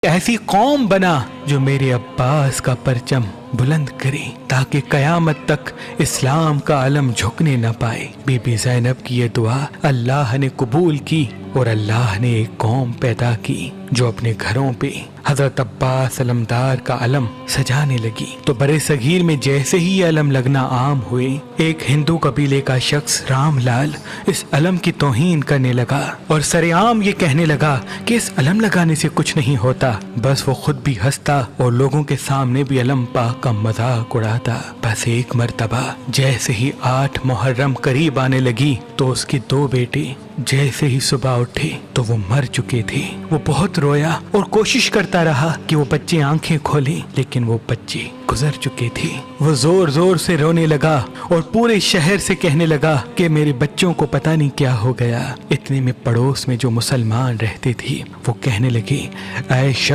ایسی قوم بنا جو میرے عباس کا پرچم بلند کرے تاکہ قیامت تک اسلام کا علم جھکنے نہ پائے۔ بی بی زینب کی یہ دعا اللہ نے قبول کی اور اللہ نے ایک قوم پیدا کی جو اپنے گھروں پہ حضرت عباس علمدار کا علم سجانے لگی۔ تو برے صغیر میں جیسے ہی یہ علم لگنا عام ہوئے، ایک ہندو قبیلے کا شخص رام لال اس علم کی توہین کرنے لگا اور سرعام یہ کہنے لگا کہ اس علم لگانے سے کچھ نہیں ہوتا، بس وہ خود بھی ہنستا اور لوگوں کے سامنے بھی علم پاک کا مذاق اڑاتا۔ بس ایک مرتبہ جیسے ہی 8 محرم قریب آنے لگی تو اس کے 2 بیٹے جیسے ہی صبح اٹھے تو وہ مر چکے تھے۔ وہ بہت رویا اور کوشش کرتا رہا کہ وہ بچے آنکھیں کھولیں، لیکن وہ بچے گزر چکے تھے۔ وہ زور زور سے رونے لگا اور پورے شہر سے کہنے لگا کہ میرے بچوں کو پتہ نہیں کیا ہو گیا۔ اتنے میں پڑوس میں جو مسلمان رہتے تھے وہ کہنے لگے، اے شخص